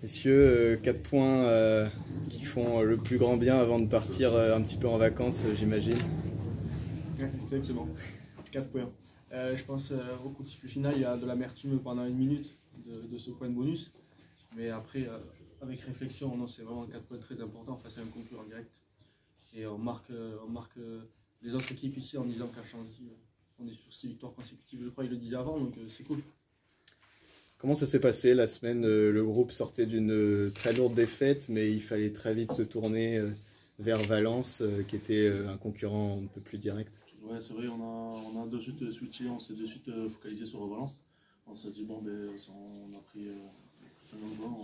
Messieurs, 4 points qui font le plus grand bien avant de partir un petit peu en vacances, j'imagine. Ouais, exactement. 4 points. Je pense au coup de sifflet final, il y a de l'amertume pendant une minute de ce point de bonus. Mais après, avec réflexion, non, c'est vraiment 4 points très importants face à un concurrent direct. Et on marque les autres équipes ici en disant qu'à Chanzy, on est sur 6 victoires consécutives. Je crois qu'ils le disaient avant, donc c'est cool. Comment ça s'est passé la semaine? Le groupe sortait d'une très lourde défaite, mais il fallait très vite se tourner vers Valence, qui était un concurrent un peu plus direct. Ouais, c'est vrai, on a de suite switché, on s'est de suite focalisé sur Valence. On s'est dit, bon, ben, on a pris 50 points,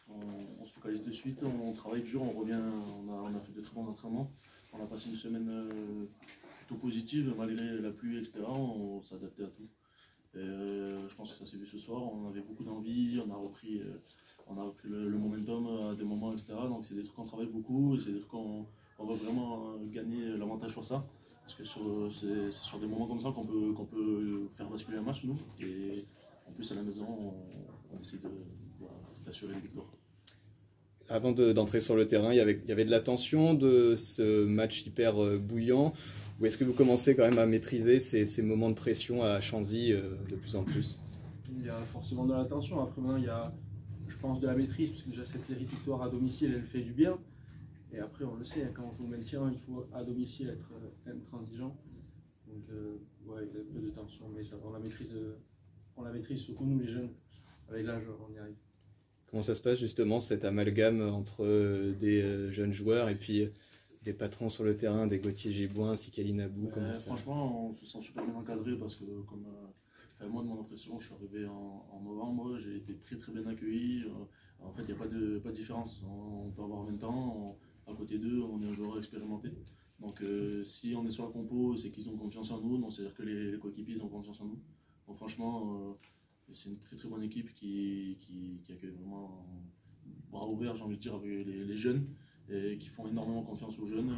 on se focalise de suite, on travaille dur, on revient, on a fait de très bons entraînements. On a passé une semaine plutôt positive, malgré la pluie, etc. On s'est adapté à tout. Et, je pense que ça s'est vu ce soir, on avait beaucoup d'envie, on a repris le momentum à des moments, etc. Donc c'est des trucs qu'on travaille beaucoup et c'est des trucs qu'on va vraiment gagner l'avantage sur ça. Parce que c'est sur des moments comme ça qu'on peut faire basculer un match, nous. Et en plus, à la maison, on essaie d'assurer une victoire. Avant d'entrer sur le terrain, il y avait de la tension de ce match hyper bouillant. Ou est-ce que vous commencez quand même à maîtriser ces moments de pression à Chanzy de plus en plus? Il y a forcément de la tension. Après, maintenant, il y a, je pense, de la maîtrise, parce que déjà cette série de victoires à domicile, elle fait du bien. Et après, on le sait, quand on joue au maintien, il faut à domicile être intransigeant. Donc, ouais, il y a un peu de tension, mais ça, on la maîtrise, surtout nous les jeunes. Avec l'âge, on y arrive. Comment ça se passe justement cet amalgame entre des jeunes joueurs et puis des patrons sur le terrain, des Gauthier Gibouin, Sikali Nabou? Franchement, on se sent super bien encadré parce que, comme moi, de mon impression, je suis arrivé en novembre, j'ai été très très bien accueilli. En fait, il n'y a pas de différence. On peut avoir 20 ans, à côté d'eux, on est un joueur expérimenté. Donc, si on est sur la compo, c'est qu'ils ont confiance en nous, donc c'est-à-dire que les coéquipiers ont confiance en nous. Donc, franchement, c'est une très très bonne équipe qui accueille vraiment bras ouverts, j'ai envie de dire, avec les jeunes et qui font énormément confiance aux jeunes.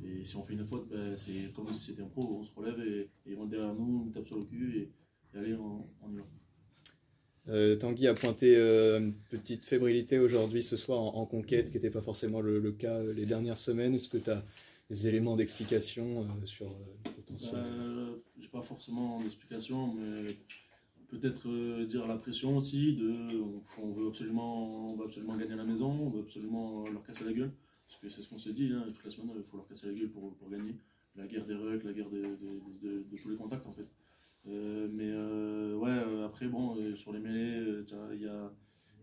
Et si on fait une faute, ben, c'est comme si c'était un pro, on se relève et ils vont derrière nous, on tape sur le cul et allez, on y va. Tanguy a pointé une petite fébrilité aujourd'hui ce soir en conquête, ce qui n'était pas forcément le cas les dernières semaines. Est-ce que tu as des éléments d'explication sur le potentiel? J'ai pas forcément d'explication, mais peut-être dire la pression aussi, on veut absolument gagner à la maison, on veut absolument leur casser la gueule, parce que c'est ce qu'on s'est dit, hein, toute la semaine, il faut leur casser la gueule pour gagner. La guerre des rucks, la guerre de tous les contacts en fait. Ouais, après bon, sur les mêlées, il y a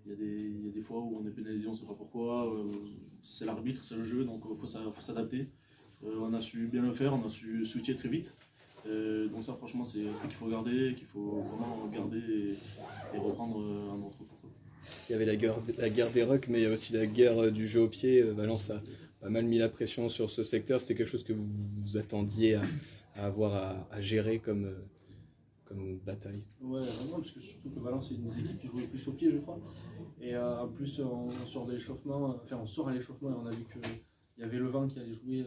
des fois où on est pénalisé, on ne sait pas pourquoi, c'est l'arbitre, c'est le jeu, donc il faut s'adapter. On a su bien le faire, on a su switcher très vite. Donc ça franchement c'est un truc qu'il faut garder, qu'il faut vraiment garder et reprendre un autre tour. Il y avait la guerre des rucks, mais il y a aussi la guerre du jeu au pied. Valence a pas mal mis la pression sur ce secteur. C'était quelque chose que vous attendiez à avoir à gérer comme bataille? Ouais, vraiment, parce que surtout que Valence c'est une des équipes qui jouait plus au pied, je crois. Et en plus, on sort de l'échauffement, enfin on sort à l'échauffement et on a vu qu'il y avait le vent qui allait jouer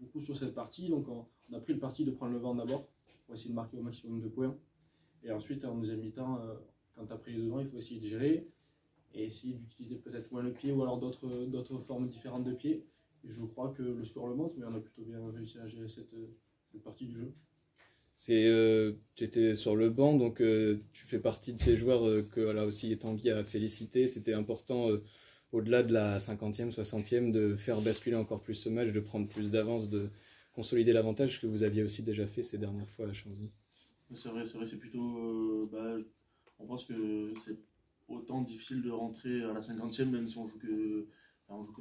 beaucoup sur cette partie. Donc on a pris le parti de prendre le vent d'abord pour essayer de marquer au maximum de points. Et ensuite, en deuxième mi-temps, quand tu as pris le devant, il faut essayer de gérer et essayer d'utiliser peut-être moins le pied ou alors d'autres formes différentes de pied. Et je crois que le score le montre, mais on a plutôt bien réussi à gérer cette partie du jeu. Tu étais sur le banc, donc tu fais partie de ces joueurs que là aussi Tanguy a félicité. C'était important, au-delà de la 50e, 60e, de faire basculer encore plus ce match, de prendre plus d'avance, de consolider l'avantage que vous aviez aussi déjà fait ces dernières fois à Chanzy. C'est vrai, c'est plutôt. On pense que c'est autant difficile de rentrer à la 50e, même si on joue que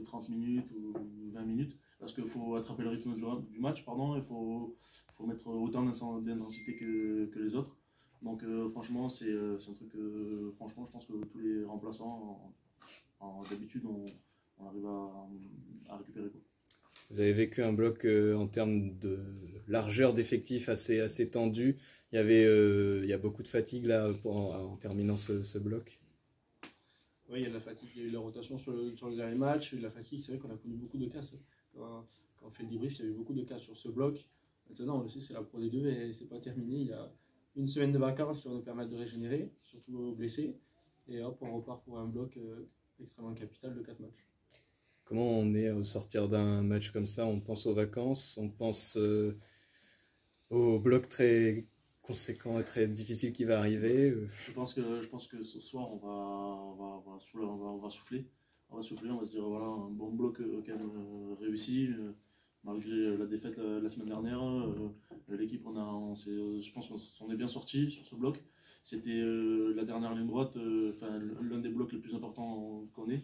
30 minutes ou 20 minutes, parce qu'il faut attraper le rythme du match, pardon, il faut mettre autant d'intensité que les autres. Donc franchement, c'est un truc que franchement, je pense que tous les remplaçants, d'habitude, on arrive à récupérer, quoi. Vous avez vécu un bloc en termes de largeur d'effectifs assez tendu. Il y a beaucoup de fatigue là en terminant ce bloc. Oui, il y a de la fatigue, il y a eu la rotation sur le dernier match, il y a eu la fatigue, c'est vrai qu'on a connu beaucoup de casses. Quand on fait le débrief, il y a eu beaucoup de casses sur ce bloc. Maintenant, on le sait, c'est la Pro D2 et c'est pas terminé. Il y a une semaine de vacances qui va nous permettre de régénérer, surtout aux blessés. Et hop, on repart pour un bloc extrêmement capital de 4 matchs. Comment on est au sortir d'un match comme ça? On pense aux vacances, on pense au bloc très conséquent et très difficile qui va arriver. Je pense que ce soir, on va souffler. On va souffler, on va se dire, voilà, un bon bloc quand même réussi, malgré la défaite la semaine dernière. L'équipe, je pense qu'on s'en est bien sorti sur ce bloc. C'était la dernière ligne droite, l'un des blocs les plus importants qu'on ait.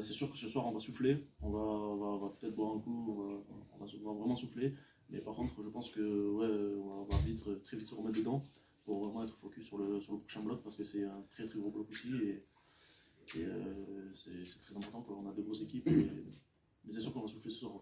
C'est sûr que ce soir, on va souffler, on va peut-être boire un coup, on va vraiment souffler. Mais par contre, je pense que ouais, on va très vite se remettre dedans pour vraiment être focus sur le prochain bloc parce que c'est un très très gros bloc aussi et c'est très important qu'on a de grosses équipes. Mais c'est sûr qu'on va souffler ce soir.